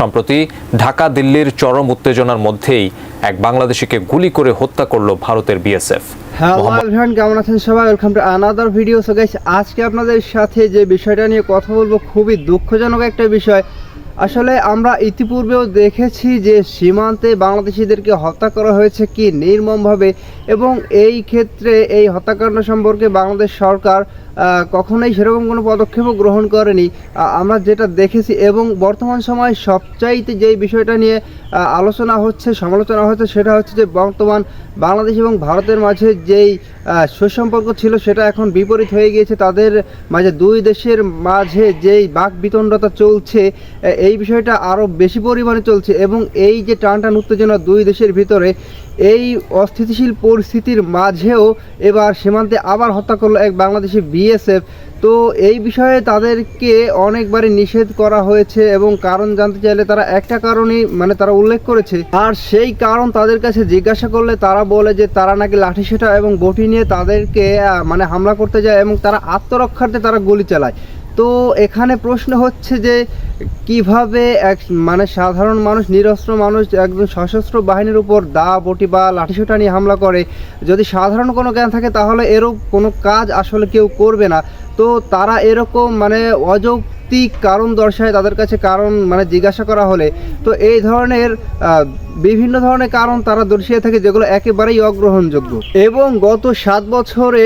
সম্প্রতি ঢাকা দিল্লির চরম উত্তেজনার মধ্যেই এক বাংলাদেশিকে গুলি করে হত্যা করলো ভারতের বিএসএফ। হ্যালো এভরিওয়ান, কেমন আছেন সবাই? Welcome to another video. So guys, আজকে আপনাদের সাথে যে বিষয়টা নিয়ে কথা বলবো খুবই দুঃখজনক একটা বিষয়। আসলে আমরা ইতিপূর্বেও দেখেছি যে সীমান্তে বাংলাদেশিদেরকে হত্যা করা হয়েছে কি নির্মমভাবে, এবং এই ক্ষেত্রে এই হত্যাকাণ্ড সম্পর্কে বাংলাদেশ সরকার কখনোই সেরকম কোনো পদক্ষেপও গ্রহণ করেনি। আমরা যেটা দেখেছি, এবং বর্তমান সময়ে সবচাইতে যেই বিষয়টা নিয়ে আলোচনা হচ্ছে, সমালোচনা হচ্ছে, সেটা হচ্ছে যে বর্তমান বাংলাদেশ এবং ভারতের মাঝে যেই সুসম্পর্ক ছিল সেটা এখন বিপরীত হয়ে গিয়েছে। তাদের মাঝে দুই দেশের মাঝে যেই বাকবিতণ্ডতা চলছে, এই বিষয়টা আরও বেশি পরিমাণে চলছে, এবং এই যে টানটান উত্তেজনা দুই দেশের ভিতরে, এই অস্থিতিশীল পরিস্থিতির মাঝেও এবার সীমান্তে আবার হত্যা করলো এক বাংলাদেশি বিএসএফ। তো এই বিষয়ে তাদেরকে অনেকবারই নিষেধ করা হয়েছে, এবং কারণ জানতে চাইলে তারা একটা কারণই তারা উল্লেখ করেছে, আর সেই কারণ তাদের কাছে জিজ্ঞাসা করলে তারা বলে যে তারা নাকি লাঠিসোঁটা এবং বটি নিয়ে তাদেরকে হামলা করতে যায়, এবং তারা আত্মরক্ষার্থে তারা গুলি চালায়। তো এখানে প্রশ্ন হচ্ছে যে কিভাবে এক সাধারণ মানুষ, নিরস্ত্র মানুষ একজন সশস্ত্র বাহিনীর উপর দা বটি বা লাঠিসোঁটা নিয়ে হামলা করে। যদি সাধারণ কোনো জ্ঞান থাকে তাহলে এরকম কোনো কাজ আসলে কেউ করবে না। তো তারা এরকম অযৌক্তিক কারণ দর্শায় তাদের কাছে, কারণ জিজ্ঞাসা করা হলে। তো এই ধরনের বিভিন্ন ধরনের কারণ তারা দর্শিয়ে থাকে, যেগুলো একেবারেই অগ্রহণযোগ্য। এবং গত 7 বছরে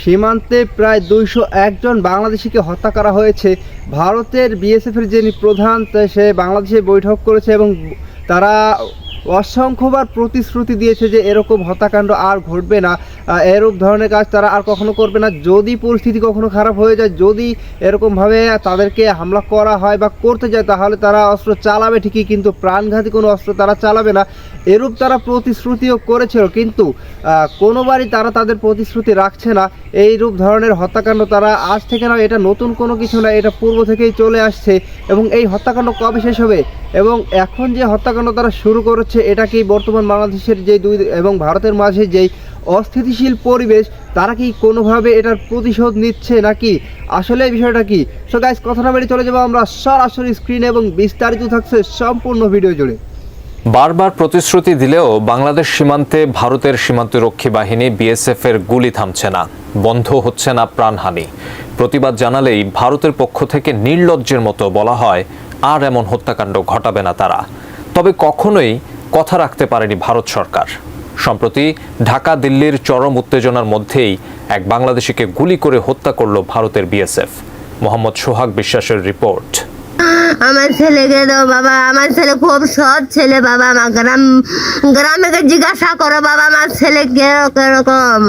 সীমান্তে প্রায় 201 জন বাংলাদেশিকে হত্যা করা হয়েছে। ভারতের বিএসএফের যিনি প্রধান, সে বাংলাদেশে বৈঠক করেছে, এবং তারা অসংখ্যবার প্রতিশ্রুতি দিয়েছে যে এরকম হত্যাকাণ্ড আর ঘটবে না, এরূপ ধরনের কাজ তারা আর কখনো করবে না। যদি পরিস্থিতি কখনো খারাপ হয়ে যায়, যদি এরকমভাবে তাদেরকে হামলা করা হয় বা করতে যায়, তাহলে তারা অস্ত্র চালাবে ঠিকই, কিন্তু প্রাণঘাতী কোনো অস্ত্র তারা চালাবে না। এরূপ তারা প্রতিশ্রুতিও করেছিল, কিন্তু কোনোবারই তারা তাদের প্রতিশ্রুতি রাখছে না। এইরূপ ধরনের হত্যাকাণ্ড তারা আজ থেকে নয়, এটা নতুন কোনো কিছু না, এটা পূর্ব থেকেই চলে আসছে। এবং এই হত্যাকাণ্ড কবে শেষ হবে, এবং এখন যে হত্যাকাণ্ড তারা শুরু করেছে, এটা কি বর্তমান বাংলাদেশের যে দুই এবং ভারতের মাঝে যেই অস্থিতিশীল পরিবেশ, তারা কি কোনোভাবে এটার প্রতিশোধ নিচ্ছে নাকি আসলে এই বিষয়টা কি? সো গাইস, কথা না বেরিয়ে চলে যাবো আমরা সরাসরি স্ক্রিনে, এবং বিস্তারিত থাকছে সম্পূর্ণ ভিডিও জুড়ে। বারবার প্রতিশ্রুতি দিলেও বাংলাদেশ সীমান্তে ভারতের সীমান্তরক্ষী বাহিনী বিএসএফ এর গুলি থামছে না, বন্ধ হচ্ছে না প্রাণহানি। প্রতিবাদ জানালেই ভারতের পক্ষ থেকে নির্লজ্জের মতো বলা হয় আর এমন হত্যাকাণ্ড ঘটাবে না তারা। তবে কখনোই কথা রাখতে পারেনি ভারত সরকার। সম্প্রতি ঢাকা দিল্লির চরম উত্তেজনার মধ্যেই এক বাংলাদেশিকে গুলি করে হত্যা করলো ভারতের বিএসএফ। মোহাম্মদ সোহাগ বিশ্বাসের রিপোর্ট। আমার ছেলেকে দাও বাবা, আমার ছেলে খুব সৎ ছেলে বাবা। আমার গ্রামে জিজ্ঞাসা করো বাবা, আমার ছেলে কিরকম।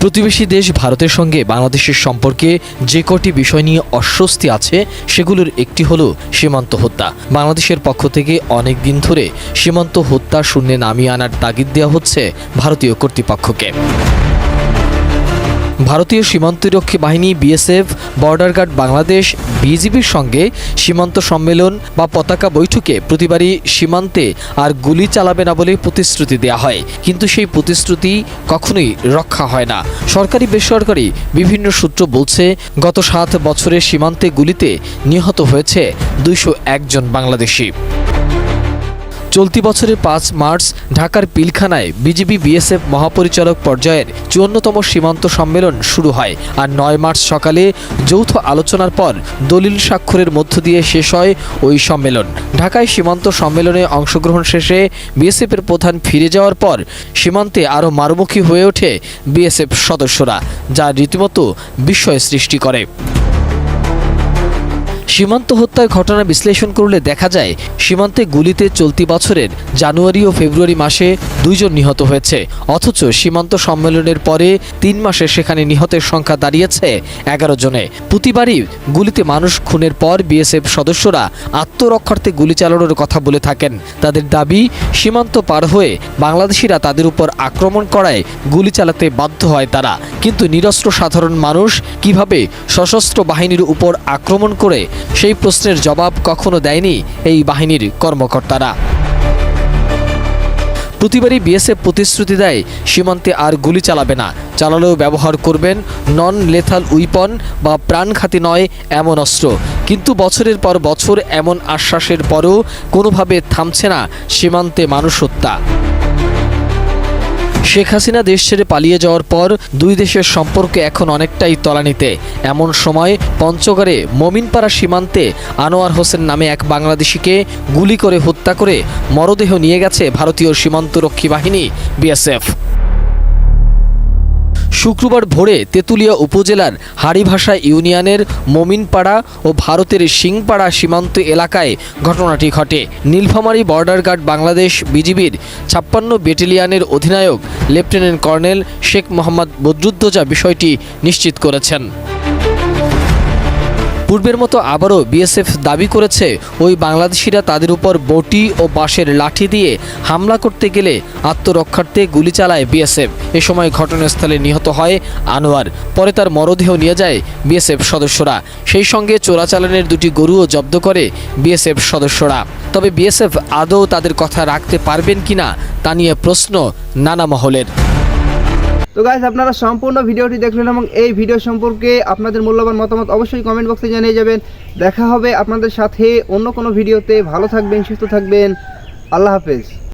প্রতিবেশী দেশ ভারতের সঙ্গে বাংলাদেশের সম্পর্কে যে কটি বিষয় নিয়ে অস্বস্তি আছে, সেগুলোর একটি হলো সীমান্ত হত্যা। বাংলাদেশের পক্ষ থেকে অনেক দিন ধরে সীমান্ত হত্যা শূন্যে নামিয়ে আনার তাগিদ দেওয়া হচ্ছে ভারতীয় কর্তৃপক্ষকে। ভারতীয় সীমান্তরক্ষী বাহিনী বিএসএফ, বর্ডার গার্ড বাংলাদেশ, বিজিবির সঙ্গে সীমান্ত সম্মেলন বা পতাকা বৈঠকে প্রতিবারই সীমান্তে আর গুলি চালাবে না বলে প্রতিশ্রুতি দেওয়া হয়, কিন্তু সেই প্রতিশ্রুতি কখনোই রক্ষা হয় না। সরকারি বেসরকারি বিভিন্ন সূত্র বলছে, গত 7 বছরের সীমান্তে গুলিতে নিহত হয়েছে 201 জন বাংলাদেশি। চলতি বছরের 5 মার্চ ঢাকার পিলখানায় বিজিবি বিএসএফ মহাপরিচালক পর্যায়ের 54তম সীমান্ত সম্মেলন শুরু হয়, আর 9 মার্চ সকালে যৌথ আলোচনার পর দলিল স্বাক্ষরের মধ্য দিয়ে শেষ হয় ওই সম্মেলন। ঢাকায় সীমান্ত সম্মেলনে অংশগ্রহণ শেষে বিএসএফের প্রধান ফিরে যাওয়ার পর সীমান্তে আরও মারমুখী হয়ে ওঠে বিএসএফ সদস্যরা, যা রীতিমতো বিস্ময় সৃষ্টি করে। সীমান্ত হত্যার ঘটনা বিশ্লেষণ করলে দেখা যায়, সীমান্তে গুলিতে চলতি বছরের জানুয়ারি ও ফেব্রুয়ারি মাসে 2 জন নিহত হয়েছে, অথচ সীমান্ত সম্মেলনের পরে 3 মাসে সেখানে নিহতের সংখ্যা দাঁড়িয়েছে 11 জনে। প্রতিবারই গুলিতে মানুষ খুনের পর বিএসএফ সদস্যরা আত্মরক্ষার্থে গুলি চালানোর কথা বলে থাকেন। তাদের দাবি, সীমান্ত পার হয়ে বাংলাদেশিরা তাদের উপর আক্রমণ করায় গুলি চালাতে বাধ্য হয় তারা। কিন্তু নিরস্ত্র সাধারণ মানুষ কিভাবে সশস্ত্র বাহিনীর উপর আক্রমণ করে, সেই প্রশ্নের জবাব কখনো দেয়নি এই বাহিনীর কর্মকর্তারা। প্রতিবারই বিএসএফ প্রতিশ্রুতি দেয় সীমান্তে আর গুলি চালাবে না, চালালেও ব্যবহার করবেন নন লেথাল উইপন বা প্রাণঘাতী নয় এমন অস্ত্র। কিন্তু বছরের পর বছর এমন আশ্বাসের পরও কোনোভাবে থামছে না সীমান্তে মানুষ হত্যা। শেখ হাসিনা দেশ ছেড়ে পালিয়ে যাওয়ার পর দুই দেশের সম্পর্ক এখন অনেকটাই তলানিতে। এমন সময় পঞ্চগড়ে মমিনপাড়া সীমান্তে আনোয়ার হোসেন নামে এক বাংলাদেশিকে গুলি করে হত্যা করে মরদেহ নিয়ে গেছে ভারতীয় সীমান্তরক্ষী বাহিনী বিএসএফ। শুক্রবার ভোরে তেঁতুলিয়া উপজেলার হাড়িভাষা ইউনিয়নের মমিনপাড়া ও ভারতের সিংপাড়া সীমান্ত এলাকায় ঘটনাটি ঘটে। নীলফামারী বর্ডার গার্ড বাংলাদেশ বিজিবির ৫৬ ব্যাটালিয়নের অধিনায়ক লেফটেন্যান্ট কর্নেল শেখ মোহাম্মদ বদরুদ্দোজা বিষয়টি নিশ্চিত করেছেন। পূর্বের মতো আবারও বিএসএফ দাবি করেছে ওই বাংলাদেশিরা তাদের উপর বটি ও বাঁশের লাঠি দিয়ে হামলা করতে গেলে আত্মরক্ষার্থে গুলি চালায় বিএসএফ। এ সময় ঘটনাস্থলে নিহত হয় আনোয়ার। পরে তার মরদেহ নিয়ে যায় বিএসএফ সদস্যরা। সেই সঙ্গে চোরাচালানের দুটি গরুও জব্দ করে বিএসএফ সদস্যরা। তবে বিএসএফ আদৌ তাদের কথা রাখতে পারবেন কিনা তা নিয়ে প্রশ্ন নানা মহলের। তো গাইস, আপনারা সম্পূর্ণ ভিডিওটি দেখলেন এবং এই ভিডিও সম্পর্কে আপনাদের মূল্যবান মতামত অবশ্যই কমেন্ট বক্সে জানিয়ে যাবেন। দেখা হবে আপনাদের সাথে অন্য কোনো ভিডিওতে। ভালো থাকবেন, সুস্থ থাকবেন। আল্লাহ হাফেজ।